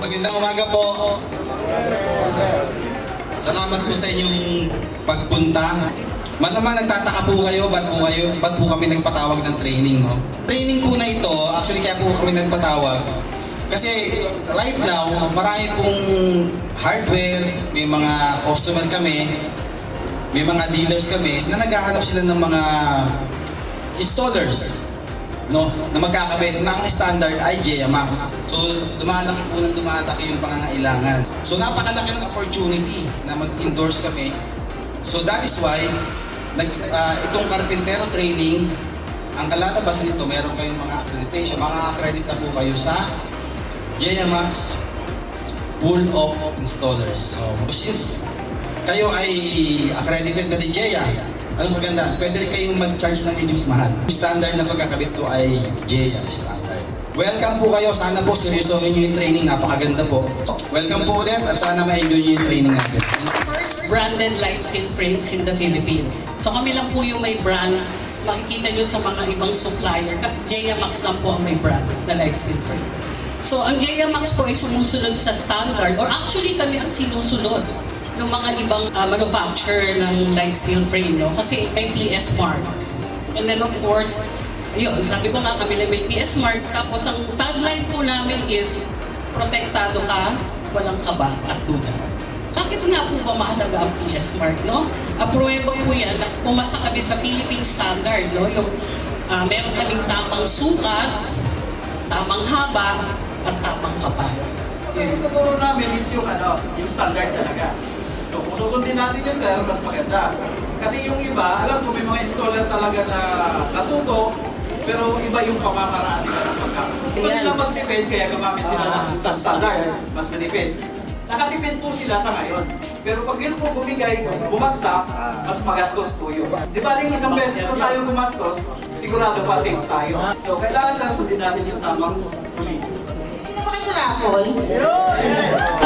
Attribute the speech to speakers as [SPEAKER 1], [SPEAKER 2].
[SPEAKER 1] Magandang umaga po. Salamat po sa inyong pagpunta. Malamang nagtataka po kayo, ba't po kami nagpatawag ng training, no? Training po na ito, actually kaya po kami nagpatawag. Kasi right now, marami pong hardware, may mga customer kami, may mga dealers kami na naghahanap sila ng mga installers, no, na magkakabit ng standard ay JEA Max. So lumalaki po ng lumalaki yung pangangailangan. So napakalaki ng opportunity na mag-endorse kami. So that is why itong Carpintero training, ang kalalabasan nito, meron kayong mga accreditation, accredit na po kayo sa JEA Max Pool of Installers. So since kayo ay accredited na ni JEA, anong maganda? Pwede rin kayong mag-charge ng medyo mas mahal. Standard na pagkakabit ko ay JEA standard. Welcome po kayo. Sana po seryosohin nyo yung training. Napakaganda po. Welcome po ulit at sana ma-enjoy nyo yung training natin.
[SPEAKER 2] First branded light steel frames in the Philippines. So kami lang po yung may brand. Makikita nyo sa mga ibang supplier. JEA Max lang po ang may brand na light steel frame. So ang JEA Max po ay sumusunod sa standard, or actually kami ang sinusunod ng mga ibang manufacturer ng light steel frame, no? Kasi may PS mark. And then of course, ayun, sabi ko nga kami na may PS mark. Tapos ang tagline po namin is, protektado ka, walang kaba at duda. Bakit nga po ba mahalaga ang PS mark, no? Apruebo po yan na pumasa kami sa Philippine standard, no? Yung meron kaming tamang sukat, tamang haba, at tamang kapal.
[SPEAKER 3] Yung tuturo namin is yung standard talaga. So kung susundin natin yun, sir, mas maganda. Kasi yung iba, alam ko may mga installer talaga na natuto, pero iba yung pamamaraan nila ng pagkakas. Gusto nila mag-depend, kaya gumamit sila ng substandard, mas manifest. Nakadepend po sila sa ngayon. Pero pag yun po bumigay, bumagsak, mas magastos po yun. Di ba rin isang beses na tayo gumastos, sigurado pa safe tayo. So kailangan sa sundin natin yung tamang procedure.
[SPEAKER 4] Hindi na ba kayo sa raffle?
[SPEAKER 3] Yes!